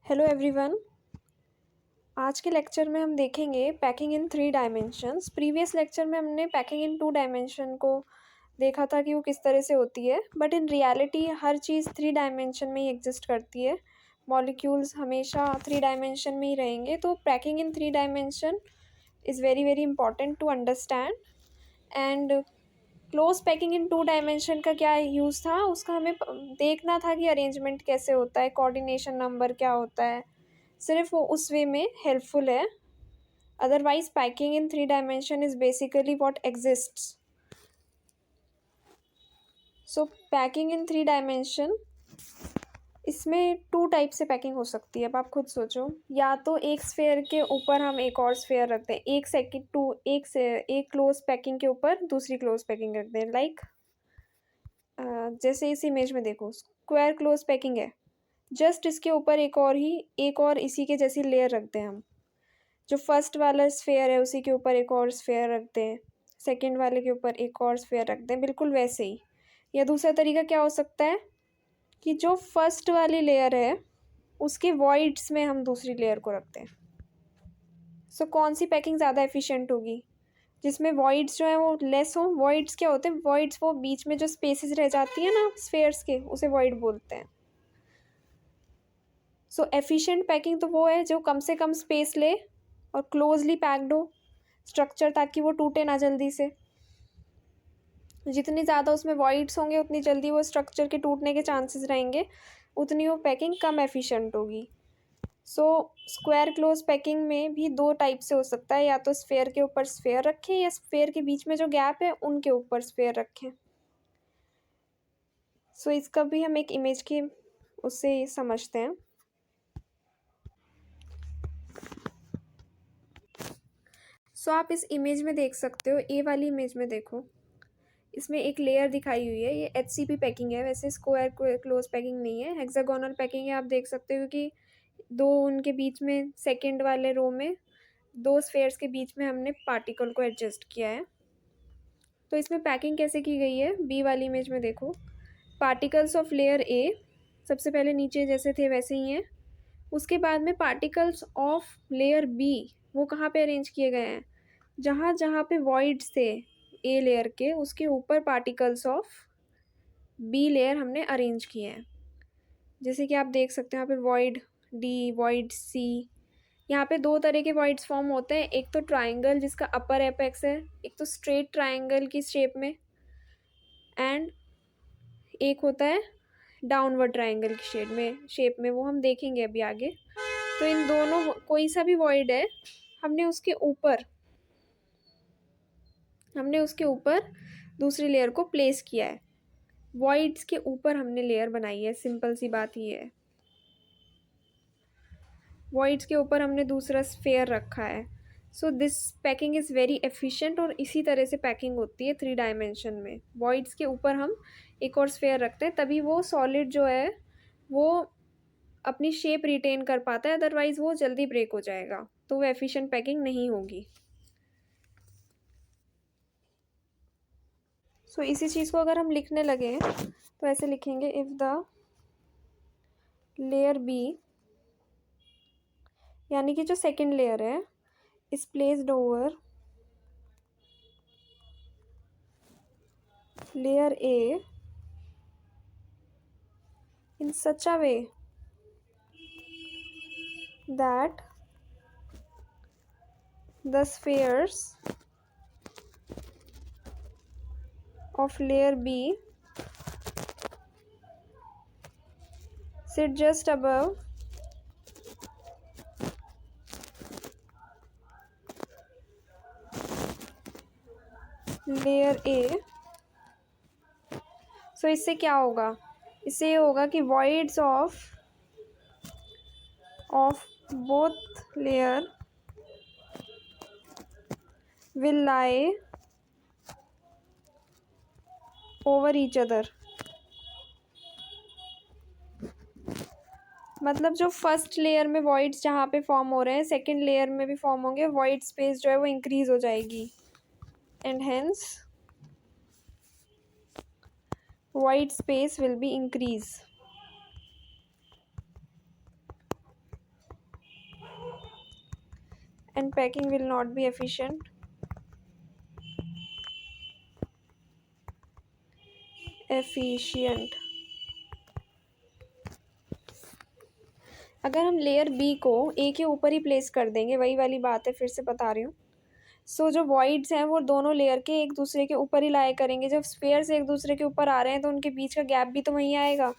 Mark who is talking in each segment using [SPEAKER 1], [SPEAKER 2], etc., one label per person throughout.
[SPEAKER 1] Hello everyone. आज के lecture में हम देखेंगे packing in 3 dimensions. Previous lecture में हमने पैकिंग इन 2 डायमेंशन को देखा था कि वो किस तरह से होती है, but in reality her cheese 3 dimension में ही एग्जिस्ट करती है। मॉलिक्यूल्स हमेशा 3 डायमेंशन में ही रहेंगे, तो packing in 3 dimension is very very important to understand. And close packing in 2 dimension का क्या यूज़ था, उसका हमें देखना था कि अरेंजमेंट कैसे होता है, कोऑर्डिनेशन नंबर क्या होता है। सिर्फ वो उस वे में हेल्पफुल है। Otherwise packing in 3 dimension is basically what exists. So packing in 3 dimension, इसमें 2 टाइप से पैकिंग हो सकती है। अब आप खुद सोचो, या तो एक स्फेयर के ऊपर हम एक और स्फेयर रखते हैं, एक क्लोज पैकिंग के ऊपर दूसरी क्लोज पैकिंग रखते हैं। लाइक जैसे इस इमेज में देखो, स्क्वायर क्लोज पैकिंग है, जस्ट इसके ऊपर एक और इसी के जैसी लेयर रखते हैं हम। जो फर्स्ट वाला स्फेयर है उसी के ऊपर एक और स्फेयर रखते हैं, सेकंड वाले के ऊपर एक और स्फेयर रखते हैं, बिल्कुल वैसे ही। या दूसरा तरीका क्या हो सकता है कि जो फर्स्ट वाली लेयर है उसके वॉइड्स में हम दूसरी लेयर को रखते हैं। सो कौन सी पैकिंग ज़्यादा एफिशिएंट होगी? जिसमें वॉइड्स जो है वो लेस हो। वॉइड्स क्या होते हैं? वॉइड्स वो बीच में जो स्पेसेस रह जाती है ना स्फेयर्स के, उसे वॉइड बोलते हैं। सो एफिशिएंट पैकिंग तो वो है जो कम से कम स्पेस ले और क्लोजली पैक्ड हो स्ट्रक्चर, ताकि वो टूटे ना जल्दी से। जितनी ज़्यादा उसमें वॉइड्स होंगे उतनी जल्दी वो स्ट्रक्चर के टूटने के चांसेस रहेंगे, उतनी वो पैकिंग कम एफिशिएंट होगी। सो स्क्वायर क्लोज पैकिंग में भी 2 टाइप से हो सकता है, या तो स्फेयर के ऊपर स्फेयर रखें या स्फेयर के बीच में जो गैप है उनके ऊपर स्फेयर रखें। सो इसका भी हम एक इमेज की उससे समझते हैं। सो आप इस इमेज में देख सकते हो, ए वाली इमेज में देखो, इसमें एक लेयर दिखाई हुई है। ये HCP पैकिंग है, वैसे स्क्वायर क्लोज पैकिंग नहीं है, हेक्सागोनल पैकिंग है। आप देख सकते हो कि दो उनके बीच में सेकंड वाले रो में 2 स्फेयर्स के बीच में हमने पार्टिकल को एडजस्ट किया है। तो इसमें पैकिंग कैसे की गई है, बी वाली इमेज में देखो, पार्टिकल्स ऑफ लेयर ए सबसे पहले नीचे जैसे थे वैसे ही हैं। उसके बाद में पार्टिकल्स ऑफ लेयर बी वो कहाँ पे अरेंज किए गए हैं? जहाँ जहाँ पे वॉइड्स थे ए लेयर के, उसके ऊपर पार्टिकल्स ऑफ बी लेयर हमने अरेंज किए हैं। जैसे कि आप देख सकते हैं यहाँ पे वॉइड डी, वॉइड सी। यहाँ पे 2 तरह के वॉइड्स फॉर्म होते हैं, एक तो ट्राइंगल जिसका अपर एपेक्स है, एक तो स्ट्रेट ट्राइंगल की शेप में, एंड एक होता है डाउनवर्ड ट्राइंगल की शेप में वो हम देखेंगे अभी आगे। तो इन दोनों कोई सा भी वॉइड है, हमने उसके ऊपर दूसरी लेयर को प्लेस किया है। वॉइड्स के ऊपर हमने लेयर बनाई है, सिंपल सी बात ही है। वॉइड्स के ऊपर हमने दूसरा स्फेयर रखा है। So this packing is very efficient, और इसी तरह से पैकिंग होती है 3 डायमेंशन में। वॉइड्स के ऊपर हम एक और स्फेयर रखते हैं, तभी वो सॉलिड जो है वो अपनी शेप रिटेन कर पाता है, अदरवाइज वो जल्दी ब्रेक हो जाएगा, तो वो एफिशिएंट पैकिंग नहीं होगी। सो इसी चीज़ को अगर हम लिखने लगे तो ऐसे लिखेंगे, इफ़ द लेयर बी, यानी कि जो सेकंड लेयर है, is placed over layer A in such a way that the spheres of layer B sit just above layer A. So इससे क्या होगा? इससे ये होगा कि voids of both layer will lie over each other। मतलब जो फर्स्ट लेयर में voids जहाँ पे फॉर्म हो रहे हैं, सेकंड लेयर में भी फॉर्म होंगे, void स्पेस जो है वो इंक्रीज हो जाएगी, and hence void space will be increase। and packing will not be efficient. अगर हम लेयर बी को ए के ऊपर ही प्लेस कर देंगे, वही वाली बात है, फिर से बता रही हूँ। सो जो वॉइड्स हैं वो दोनों लेयर के एक दूसरे के ऊपर ही लाया करेंगे। जब स्फेयर से एक दूसरे के ऊपर आ रहे हैं तो उनके बीच का गैप भी तो वहीं आएगा।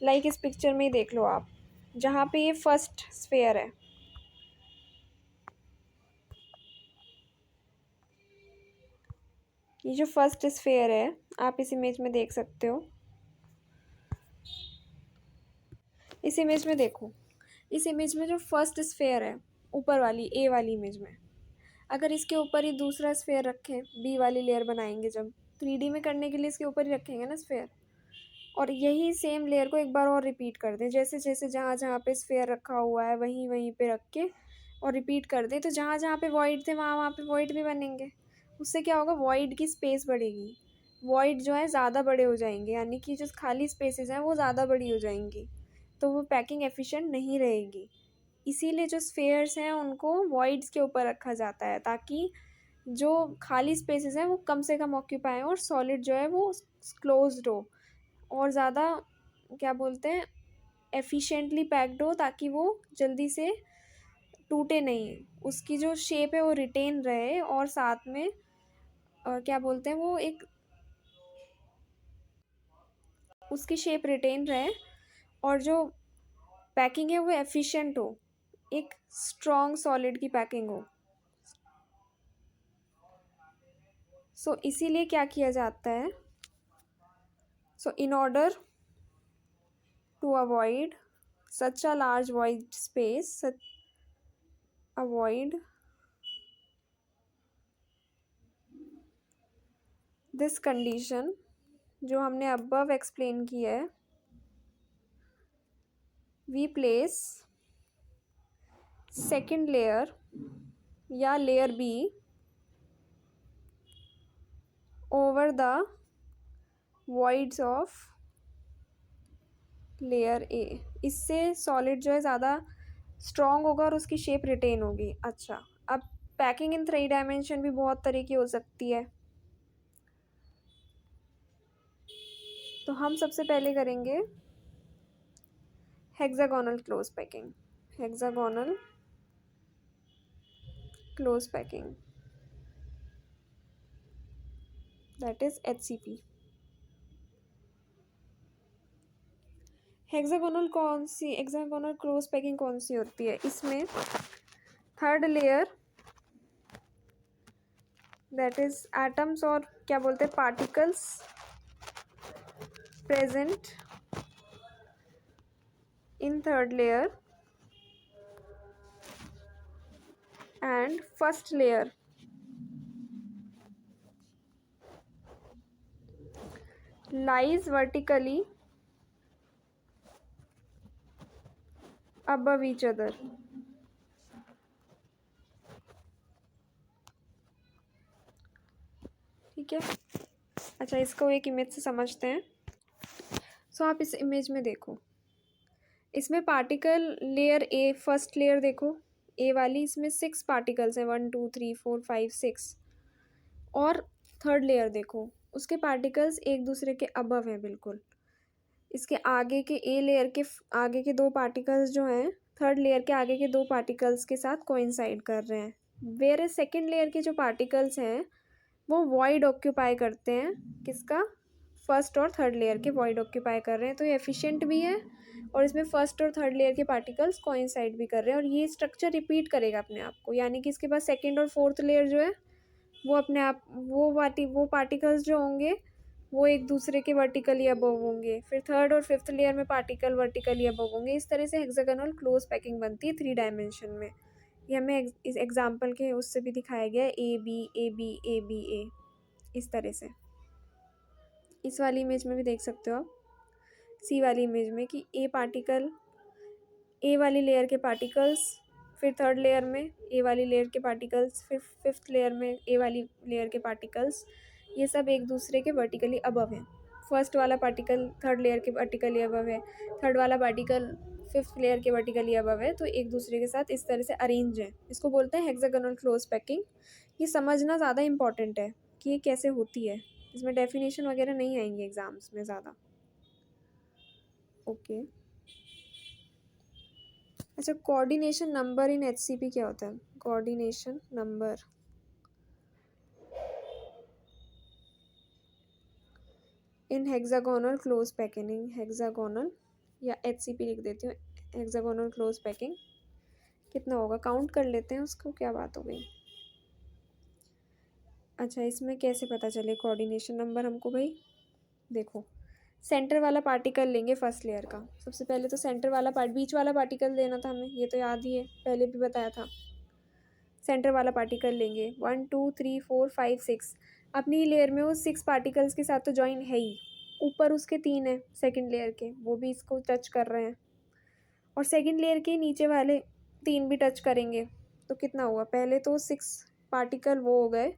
[SPEAKER 1] लाइक इस पिक्चर में ही देख लो आप, जहाँ पे ये फर्स्ट स्फेयर है, ये जो फर्स्ट स्फेयर है आप इस इमेज में देख सकते हो। इस इमेज में देखो, इस इमेज में जो फर्स्ट स्फेयर है ऊपर वाली ए वाली इमेज में, अगर इसके ऊपर ही दूसरा स्फेयर रखें, बी वाली लेयर बनाएंगे जब 3D में करने के लिए इसके ऊपर ही रखेंगे ना स्फेयर, और यही सेम लेयर को एक बार और रिपीट कर दें, जैसे जैसे जहाँ जहाँ पे स्फेयर रखा हुआ है वहीं वहीं पे रख के और रिपीट कर दें, तो जहाँ जहाँ पे वॉइड थे वहाँ वहाँ पे वॉइड भी बनेंगे। उससे क्या होगा, वॉइड की स्पेस बढ़ेगी, वॉइड जो है ज़्यादा बड़े हो जाएंगे, यानी कि जो खाली स्पेसेस हैं वो ज़्यादा बड़ी हो जाएंगी, तो वो पैकिंग एफिशिएंट नहीं रहेगी। इसीलिए जो स्फेयर्स हैं उनको वॉइड्स के ऊपर रखा जाता है, ताकि जो खाली स्पेसेस हैं वो कम से कम ऑक्यूपाई और सॉलिड जो है वो क्लोज्ड हो और ज़्यादा क्या बोलते हैं एफिशिएंटली पैक्ड हो, ताकि वो जल्दी से टूटे नहीं, उसकी जो शेप है वो रिटेन रहे और साथ में क्या बोलते हैं वो एक उसकी शेप रिटेन रहे और जो पैकिंग है वो एफिशिएंट हो, एक स्ट्रॉन्ग सॉलिड की पैकिंग हो। सो इसीलिए क्या किया जाता है, so in order to avoid such a large void space, avoid this condition जो हमने above explain की है, we place second layer या layer B over the voids of layer A. इससे सॉलिड जो है ज़्यादा स्ट्रॉन्ग होगा और उसकी शेप रिटेन होगी। अच्छा, अब पैकिंग इन 3 डायमेंशन भी बहुत तरह की हो सकती है, तो हम सबसे पहले करेंगे hexagonal close packing. Hexagonal close packing, that is HCP। Hexagonal close packing कौन सी होती है, इसमें third layer that is atoms और क्या बोलते हैं particles present in third layer and first layer lies vertically above each other। ठीक है, अच्छा इसको एक इमेज से समझते हैं। सो आप इस इमेज में देखो, इसमें particle layer A, first layer देखो ए वाली, इसमें 6 पार्टिकल्स हैं, 1 2 3 4 5 6। और थर्ड लेयर देखो, उसके पार्टिकल्स एक दूसरे के अबव हैं बिल्कुल। इसके आगे के ए लेयर के आगे के 2 पार्टिकल्स जो हैं थर्ड लेयर के आगे के 2 पार्टिकल्स के साथ कोइंसाइड कर रहे हैं। वेयर सेकेंड लेयर के जो पार्टिकल्स हैं वो वॉइड ऑक्यूपाई करते हैं, किसका, फर्स्ट और थर्ड लेयर के वॉइड ऑक्यूपाई कर रहे हैं, तो ये एफिशिएंट भी है और इसमें फर्स्ट और थर्ड लेयर के पार्टिकल्स कोइंसाइड भी कर रहे हैं और ये स्ट्रक्चर रिपीट करेगा अपने आप को, यानी कि इसके पास सेकेंड और फोर्थ लेयर जो है वो अपने आप वो पार्टिकल्स जो होंगे वो एक दूसरे के वर्टिकली अबव होंगे, फिर थर्ड और फिफ्थ लेयर में पार्टिकल वर्टिकली अबव होंगे। इस तरह से हेक्सागोनल क्लोज पैकिंग बनती है 3 डायमेंशन में। ये हमें इस एग्जांपल के उससे भी दिखाया गया है, A B A B A B A, इस तरह से। इस वाली इमेज में भी देख सकते हो आप, सी वाली इमेज में, कि ए पार्टिकल, ए वाली लेयर के पार्टिकल्स, फिर थर्ड लेयर में ए वाली लेयर के पार्टिकल्स, फिर फिफ्थ लेयर में ए वाली लेयर के पार्टिकल्स, ये सब एक दूसरे के वर्टिकली अबव हैं। फर्स्ट वाला पार्टिकल थर्ड लेयर के वर्टिकली अबव है, थर्ड वाला पार्टिकल 5th लेयर के वर्टिकली अबव है, तो एक दूसरे के साथ इस तरह से अरेंज है। इसको बोलते हैं हेक्सागोनल क्लोज पैकिंग। ये समझना ज़्यादा इंपॉर्टेंट है कि ये कैसे होती है। इसमें डेफिनेशन वगैरह नहीं आएंगे एग्जाम्स में ज़्यादा। ओके, अच्छा, कोऑर्डिनेशन नंबर इन HCP क्या होता है? Coordination number in hexagonal close packing, hexagonal या HCP लिख देती हूँ, हेक्सागोनल क्लोज पैकिंग कितना होगा, काउंट कर लेते हैं उसको, क्या बात हो गई। अच्छा, इसमें कैसे पता चले कोऑर्डिनेशन नंबर हमको भाई? देखो, सेंटर वाला पार्टिकल लेंगे फर्स्ट लेयर का। सबसे पहले तो सेंटर वाला बीच वाला पार्टिकल लेना था हमें, ये तो याद ही है, पहले भी बताया था। सेंटर वाला पार्टिकल लेंगे, 1 2 3 4 5 6। अपनी लेयर में वो 6 पार्टिकल्स के साथ तो ज्वाइन है ही। ऊपर उसके 3 है सेकंड लेयर के, वो भी इसको टच कर रहे हैं, और सेकंड लेयर के नीचे वाले 3 भी टच करेंगे। तो कितना हुआ, पहले तो 6 पार्टिकल वो हो गए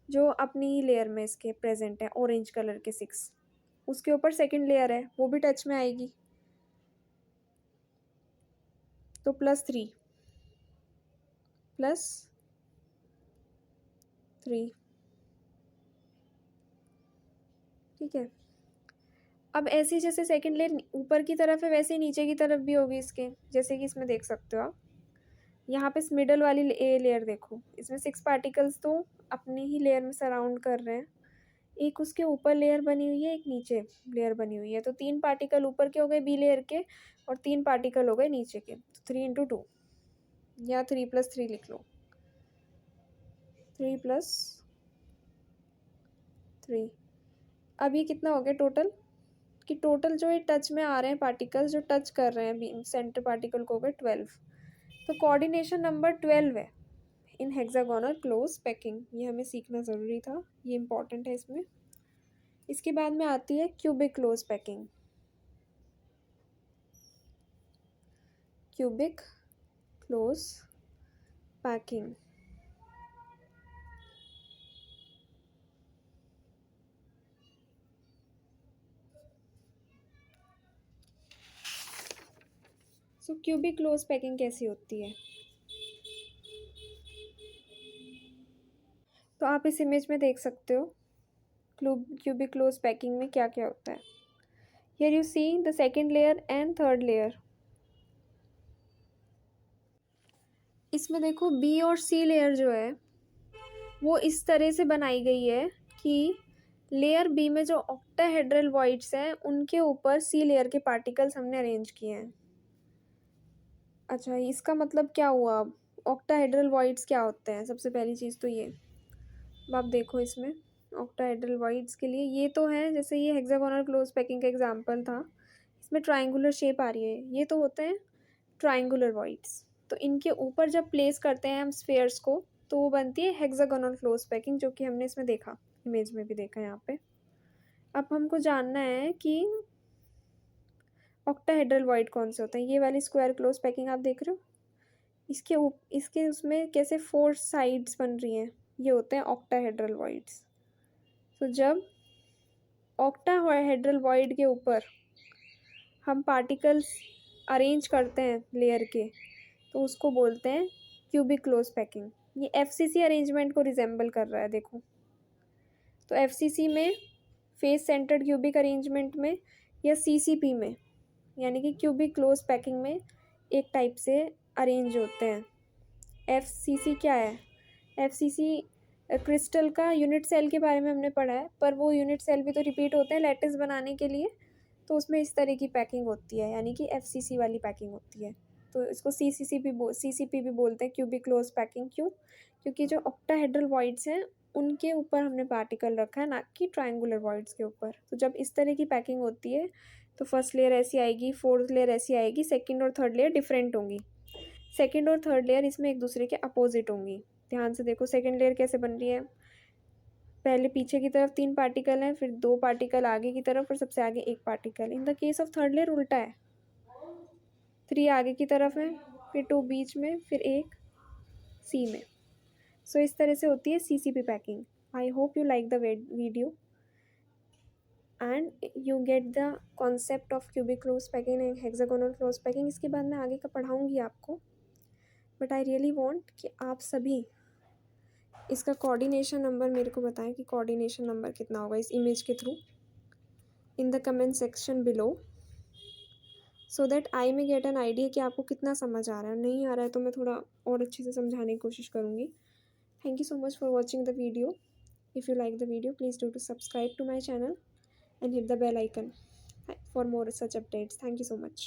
[SPEAKER 1] जो अपनी लेयर में इसके प्रेजेंट है, ऑरेंज कलर के 6। उसके ऊपर सेकंड लेयर है, वो भी टच में आएगी, तो +3 +3, ठीक है। अब ऐसे जैसे सेकंड लेयर ऊपर की तरफ है, वैसे ही नीचे की तरफ भी होगी इसके, जैसे कि इसमें देख सकते हो आप। यहाँ पे मिडल वाली लेयर देखो, इसमें 6 पार्टिकल्स तो अपनी ही लेयर में सराउंड कर रहे हैं। एक उसके ऊपर लेयर बनी हुई है, एक नीचे लेयर बनी हुई है, तो 3 पार्टिकल ऊपर के हो गए बी लेयर के, और 3 पार्टिकल हो गए नीचे के। तो 3 × 2 या 3 + 3 लिख लो, 3 + 3। अब ये कितना हो गया टोटल, कि टोटल जो ये टच में आ रहे हैं पार्टिकल्स, जो टच कर रहे हैं सेंटर पार्टिकल को, हो गए 12। तो कोऑर्डिनेशन नंबर 12 है इन हेक्सागोनल क्लोज पैकिंग। ये हमें सीखना ज़रूरी था, ये इंपॉर्टेंट है इसमें। इसके बाद में आती है cubic close packing. Cubic close packing, so cubic close packing कैसी होती है, तो आप इस इमेज में देख सकते हो क्यूबिक क्लोज पैकिंग में क्या क्या होता है। Here you see the second layer and third layer. इसमें देखो बी और सी लेयर जो है वो इस तरह से बनाई गई है कि लेयर बी में जो ऑक्टाहेड्रल वॉइड्स हैं उनके ऊपर सी लेयर के पार्टिकल्स हमने अरेंज किए हैं। अच्छा, इसका मतलब क्या हुआ, अब ऑक्टाहेड्रल वॉइड्स क्या होते हैं? सबसे पहली चीज़ तो ये, अब आप देखो इसमें ऑक्टाहेड्रल वॉइड्स के लिए ये तो है, जैसे ये हेक्सागोनल क्लोज पैकिंग का एग्जांपल था, इसमें ट्रायंगुलर शेप आ रही है, ये तो होते हैं ट्रायंगुलर वॉइड्स। तो इनके ऊपर जब प्लेस करते हैं हम स्फेयर्स को, तो वो बनती है हेक्सागोनल क्लोज पैकिंग, जो कि हमने इसमें देखा, इमेज में भी देखा यहाँ पे। अब हमको जानना है कि ऑक्टाहेड्रल वॉइड कौन से होते हैं। ये वाली स्क्वायर क्लोज पैकिंग आप देख रहे हो, इसके उसमें कैसे 4 साइड्स बन रही हैं, ये होते हैं ऑक्टाहेड्रल वॉइड्स। तो जब ऑक्टाहेड्रल वॉइड के ऊपर हम पार्टिकल्स अरेंज करते हैं लेयर के, तो उसको बोलते हैं क्यूबिक क्लोज पैकिंग। ये FCC अरेंजमेंट को रिजेंबल कर रहा है, देखो। तो FCC में फेस सेंटर्ड क्यूबिक अरेंजमेंट में, या CCP में, यानी कि क्यूबिक क्लोज पैकिंग में एक टाइप से अरेंज होते हैं। FCC क्या है? FCC क्रिस्टल का यूनिट सेल के बारे में हमने पढ़ा है, पर वो यूनिट सेल भी तो रिपीट होते हैं लैटिस बनाने के लिए, तो उसमें इस तरह की पैकिंग होती है, यानी कि FCC वाली पैकिंग होती है। तो इसको CCP भी बोलते हैं, क्यूबिक क्लोज पैकिंग। क्यों? क्योंकि जो ऑक्टाहेड्रल वॉइड्स हैं उनके ऊपर हमने पार्टिकल रखा है, ना कि ट्रायंगुलर वॉइड्स के ऊपर। तो जब इस तरह की पैकिंग होती है तो फर्स्ट लेयर ऐसी आएगी, फोर्थ लेयर ऐसी आएगी, सेकेंड और थर्ड लेयर डिफरेंट होंगी। सेकेंड और थर्ड लेयर इसमें एक दूसरे के अपोजिट होंगी। ध्यान से देखो सेकेंड लेयर कैसे बन रही है, पहले पीछे की तरफ 3 पार्टिकल हैं, फिर 2 पार्टिकल आगे की तरफ, और सबसे आगे 1 particle. In the case of third layer उल्टा है, 3 आगे की तरफ है, फिर 2 बीच में, फिर 1 सी में। इस तरह से होती है CCP packing. I hope you like the video. And you get the concept of cubic close packing and hexagonal close packing. इसके बाद मैं आगे का पढ़ाऊँगी आपको, बट आई रियली वॉन्ट कि आप सभी इसका कोऑर्डिनेशन नंबर मेरे को बताएं कि कोऑर्डिनेशन नंबर कितना होगा इस इमेज के through in the comment section below, so that I may get an idea कि आपको कितना समझ आ रहा है। नहीं आ रहा है तो मैं थोड़ा और अच्छे से समझाने की कोशिश करूँगी। Thank you so much for watching the video. If you like the video please do to subscribe to my channel and hit the bell icon for more such updates. Thank you so much.